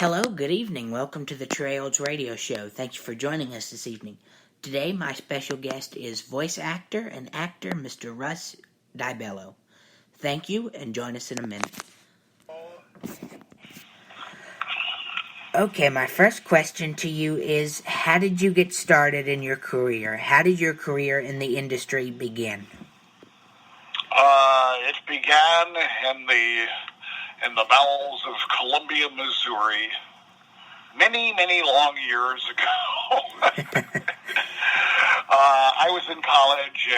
Hello, good evening. Welcome to the Trails Radio Show. Thank you for joining us this evening. Today, my special guest is voice actor and actor Mr. Russ DiBello. Thank you, and join us in a minute. Okay, my first question to you is, how did you get started in your career? How did your career in the industry begin? It began in the bowels of Columbia, Missouri, many, many long years ago. I was in college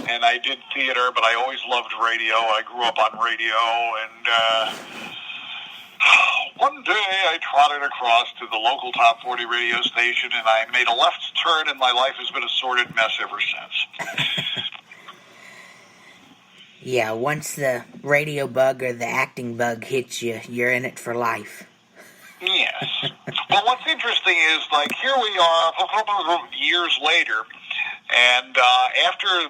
and I did theater, but I always loved radio. I grew up on radio, and one day I trotted across to the local top 40 radio station, and I made a left turn, and my life has been a sordid mess ever since. Yeah, once the radio bug or the acting bug hits you, you're in it for life. Yes. Well, what's interesting is, here we are years later, and after a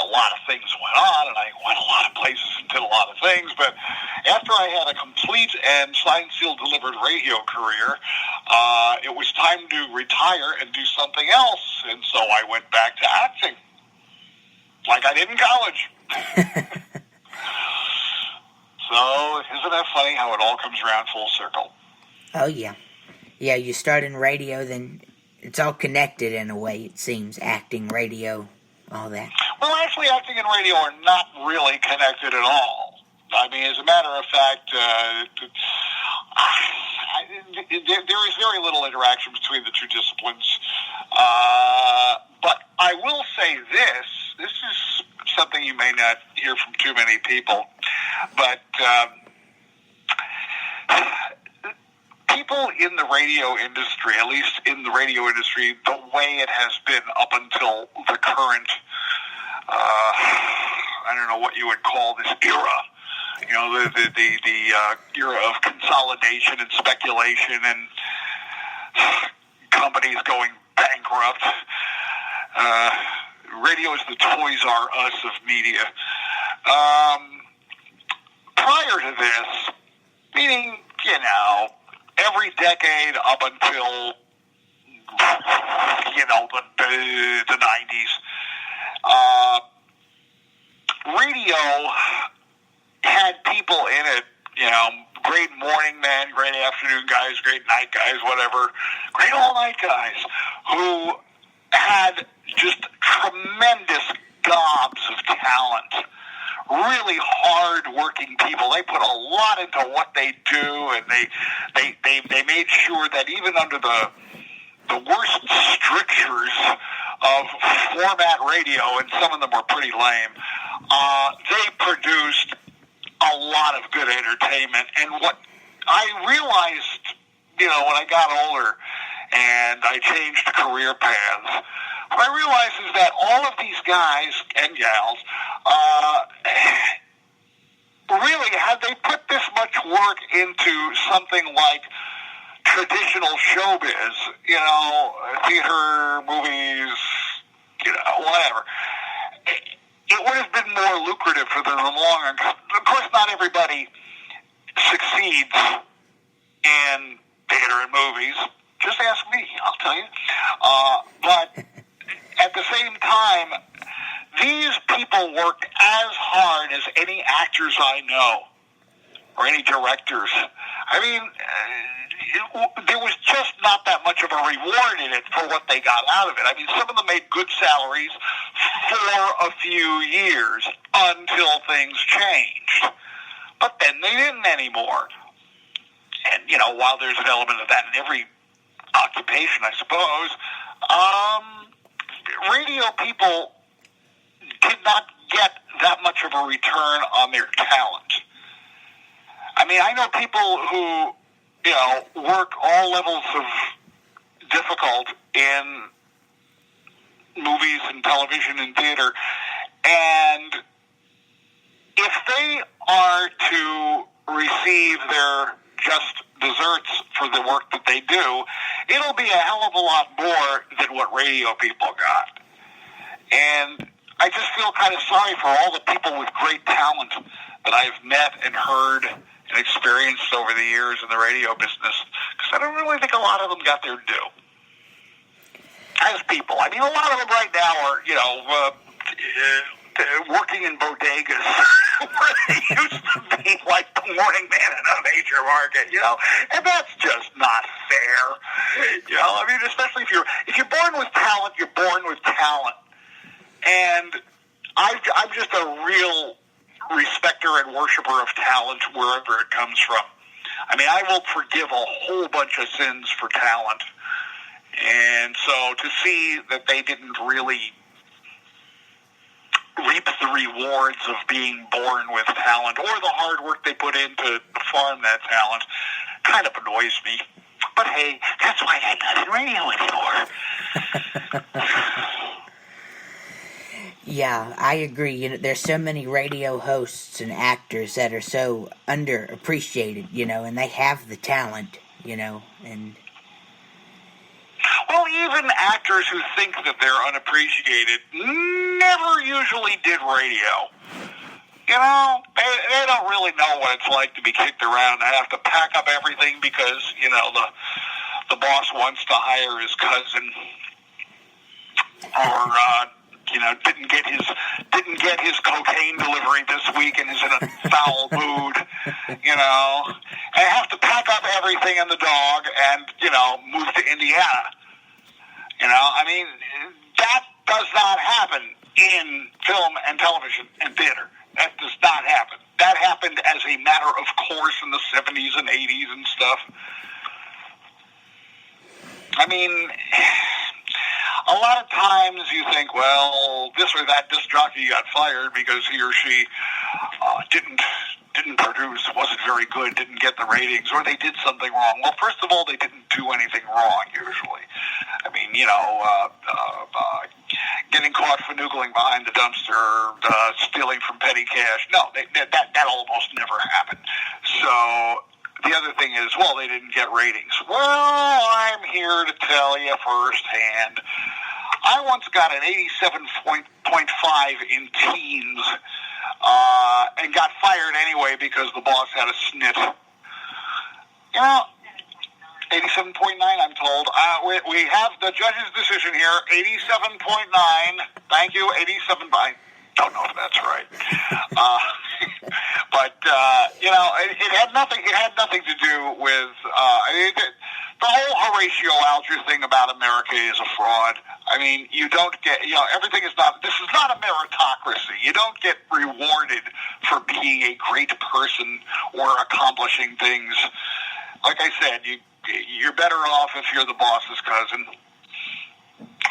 lot of things went on, and I went a lot of places and did a lot of things, but after I had a complete and signed, sealed, delivered radio career, it was time to retire and do something else, and so I went back to acting, like I did in college. So, isn't that funny how it all comes around full circle? Oh, yeah. Yeah, you start in radio, then it's all connected in a way, it seems. Acting, radio, all that. Well, actually, acting and radio are not really connected at all. I mean, as a matter of fact, there is very little interaction between the two disciplines. But I will say this is something you may not hear from too many people, but people in the radio industry, at least in the radio industry, the way it has been up until the current, I don't know what you would call this era, the era of consolidation and speculation and companies going bankrupt. Radio is the Toys R Us of media. Prior to this, meaning, every decade up until, the 90s, radio had people in it, great morning men, great afternoon guys, great night guys, whatever, great all-night guys, who had just tremendous gobs of talent, really hard-working people. They put a lot into what they do, and they made sure that even under the worst strictures of format radio, and some of them were pretty lame, they produced a lot of good entertainment. And what I realized, when I got older and I changed career paths, what I realized is that all of these guys and gals, really, had they put this much work into something like traditional showbiz, theater, movies, whatever, it would have been more lucrative for them in the long run. Of course, not everybody succeeds in theater and movies. Just ask me, I'll tell you. But at the same time, these people worked as hard as any actors I know, or any directors. I mean, there was just not that much of a reward in it for what they got out of it. I mean, some of them made good salaries for a few years until things changed. But then they didn't anymore. And, while there's an element of that in every occupation, I suppose, radio people did not get that much of a return on their talent. I mean, I know people who, work all levels of difficult in movies and television and theater, and if they are to receive their just desserts for the work that they do, it'll be a hell of a lot more than what radio people got. And I just feel kind of sorry for all the people with great talent that I've met and heard and experienced over the years in the radio business, because I don't really think a lot of them got their due. As people, I mean, a lot of them right now are, working in bodegas where they used to be like the morning man in a major market, and that's just not fair. I mean, especially if you're born with talent, you're born with talent. And I'm just a real respecter and worshiper of talent wherever it comes from. I mean, I will forgive a whole bunch of sins for talent. And so to see that they didn't really reap the rewards of being born with talent or the hard work they put in to farm that talent kind of annoys me. But hey, that's why I'm not in radio anymore. Yeah, I agree. There's so many radio hosts and actors that are so underappreciated, and they have the talent, and... Well, even actors who think that they're unappreciated never usually did radio. They don't really know what it's like to be kicked around and have to pack up everything because, the boss wants to hire his cousin or, didn't get his cocaine delivery this week and is in a foul mood, and have to pack up everything and the dog and, move to Indiana. I mean, that does not happen in film and television and theater. That does not happen. That happened as a matter of course in the 70s and 80s and stuff. I mean, a lot of times you think, well, this or that disc jockey got fired because he or she didn't produce, wasn't very good, didn't get the ratings, or they did something wrong. Well, first of all, they didn't do anything wrong, usually. I mean, getting caught finagling behind the dumpster, stealing from petty cash. No, that almost never happened. So the other thing is, well, they didn't get ratings. Well, I'm here to tell you firsthand. I once got an 87.5 in teens and got fired anyway because the boss had a snit. 87.9, I'm told. We have the judge's decision here, 87.9. Thank you, 87. I don't know if that's right. But it had nothing. It had nothing to do with the whole Horatio Alger thing about America is a fraud. I mean, you don't get. Everything is not. This is not a meritocracy. You don't get rewarded for being a great person or accomplishing things. Like I said, you're better off if you're the boss's cousin.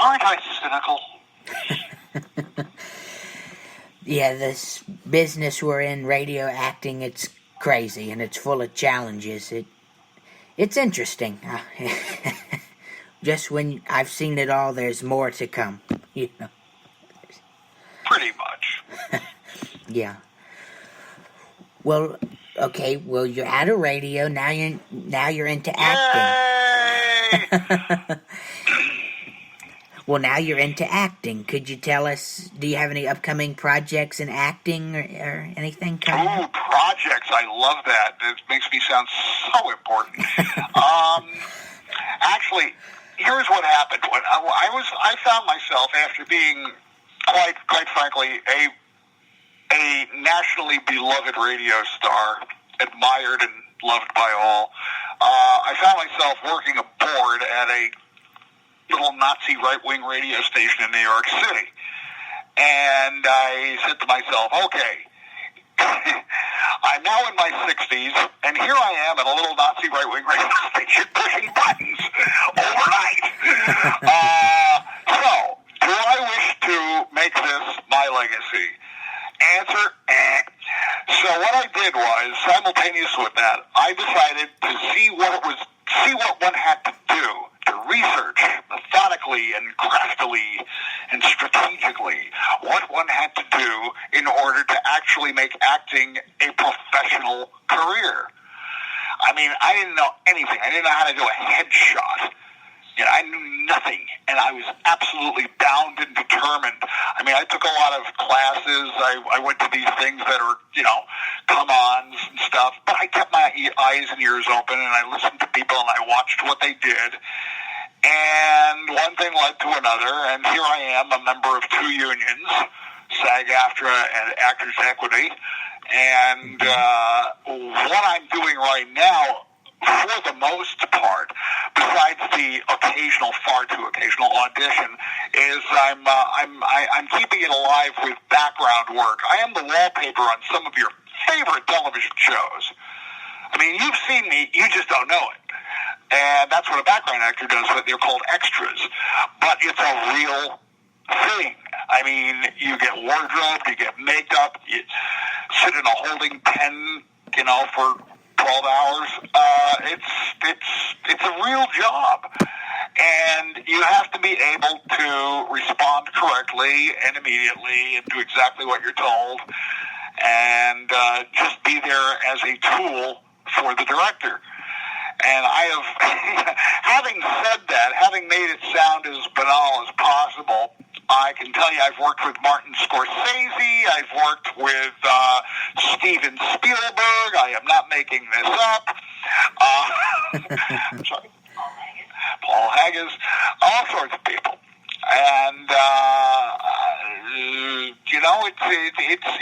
Aren't I cynical? Yeah, this business we're in, radio acting, it's crazy and it's full of challenges. It's interesting. Just when I've seen it all, there's more to come. Pretty much. Yeah. Well, okay. Well, you're out of radio now. You're into acting. Well, now you're into acting. Could you tell us? Do you have any upcoming projects in acting or anything coming up? Ooh, projects! I love that. It makes me sound so important. Actually, here's what happened. When I found myself after being quite frankly a nationally beloved radio star, admired and loved by all. I found myself working aboard at a little Nazi right-wing radio station in New York City. And I said to myself, okay, I'm now in my 60s, and here I am at a little Nazi right-wing radio station pushing buttons overnight. So, do I wish to make this my legacy? Answer, So what I did was, simultaneous with that, I decided to see what one had to do to research methodically and craftily and strategically what one had to do in order to actually make acting a professional career. I mean, I didn't know anything. I didn't know how to do a headshot. I knew nothing, and I was absolutely bound and determined. I mean, I took a lot of classes. I went to these things that are, come-ons and stuff, but I kept my eyes and ears open, and I listened to people, and I watched what they did. And one thing led to another, and here I am, a member of two unions, SAG-AFTRA and Actors Equity. And what I'm doing right now, for the most part, besides the far too occasional audition, is I'm keeping it alive with background work. I am the wallpaper on some of your favorite television shows. I mean, you've seen me, you just don't know it. And that's what a background actor does, but they're called extras. But it's a real thing. I mean, you get wardrobe, you get makeup, you sit in a holding pen, for 12 hours. It's a real job. And you have to be able to respond correctly and immediately and do exactly what you're told. And just be there as a tool for the director. And I have, having said that, having made it sound as banal as possible, I can tell you I've worked with Martin Scorsese, I've worked with Steven Spielberg, I am not making this up, sorry, Paul Haggis, all sorts of people. And,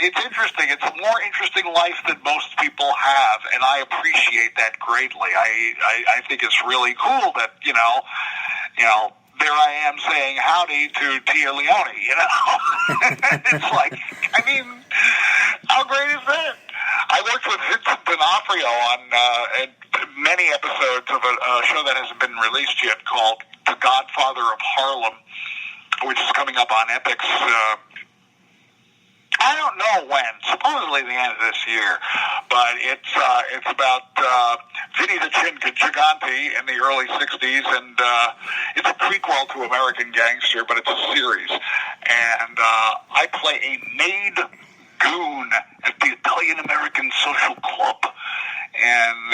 it's interesting. It's a more interesting life than most people have, and I appreciate that greatly. I think it's really cool that, there I am saying howdy to Tia Leone, It's like, I mean, how great is that? I worked with Vincent D'Onofrio on many episodes of a show that hasn't been released yet called The Godfather of Harlem, which is coming up on Epix. I don't know when, supposedly the end of this year, but it's about Vinny the Gigante in the early 60s, and it's a prequel to American Gangster, but it's a series. And I play a maid goon at the Italian-American Social Club. And,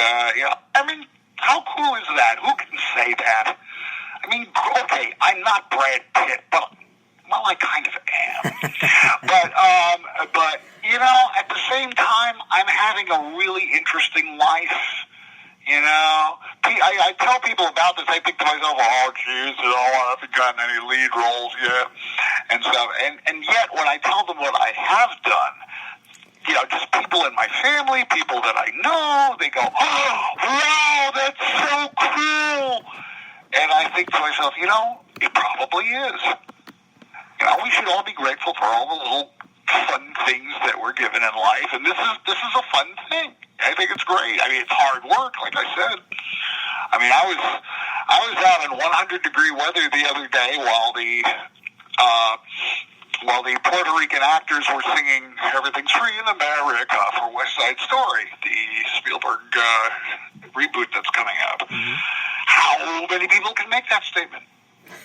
I mean, how cool is that? Who can say that? I mean, okay, I'm not Brad Pitt, but, well, I kind of am. but, at the same time, I'm having a really interesting life, I tell people about this, I think to myself, oh, geez, I haven't gotten any lead roles yet, and stuff. And yet, when I tell them what I have done, just people in my family, people that I know, they go, oh, wow, that's so cool. And I think to myself, it probably is. We should all be grateful for all the little fun things that we're given in life, and this is a fun thing. I think it's great. I mean, it's hard work, like I said. I mean, I was out in 100-degree weather the other day while the Puerto Rican actors were singing "Everything's Free in America" for West Side Story, the Spielberg reboot that's coming up. Mm-hmm. How many people can make that statement?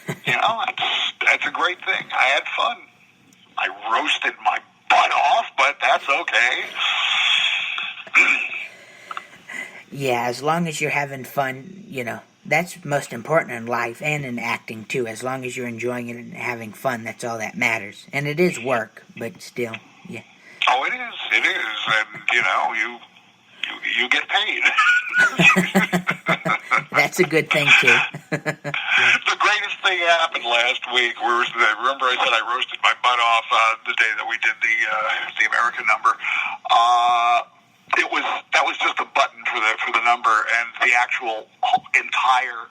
That's a great thing. I had fun. I roasted my butt off, but that's okay. Yeah, as long as you're having fun, that's most important in life and in acting too. As long as you're enjoying it and having fun, that's all that matters. And it is work, but still, yeah. Oh, it is. It is. And, you get paid. That's a good thing, too. The greatest thing happened last week. Remember I said I roasted my butt off the day that we did the American number. That was just a button for the number, and the actual entire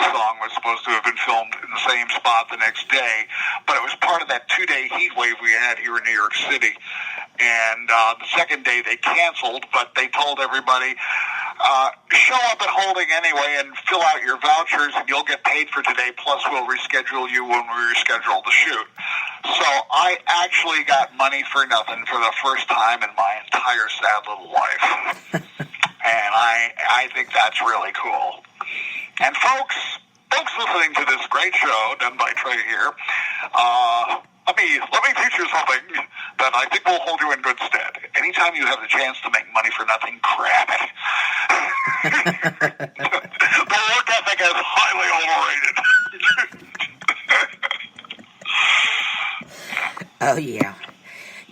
song was supposed to have been filmed in the same spot the next day, but it was part of that 2-day heat wave we had here in New York City. And the second day they canceled, but they told everybody, show up at Holding anyway and fill out your vouchers and you'll get paid for today, plus we'll reschedule you when we reschedule the shoot. So I actually got money for nothing for the first time in my entire sad little life. And I think that's really cool. And folks listening to this great show done by Trey here, let me teach you something that I think will hold you in good stead. Anytime you have the chance to make money for nothing, grab it. The work ethic is highly overrated.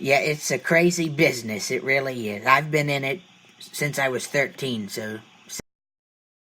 Yeah, it's a crazy business. It really is. I've been in it since I was 13, so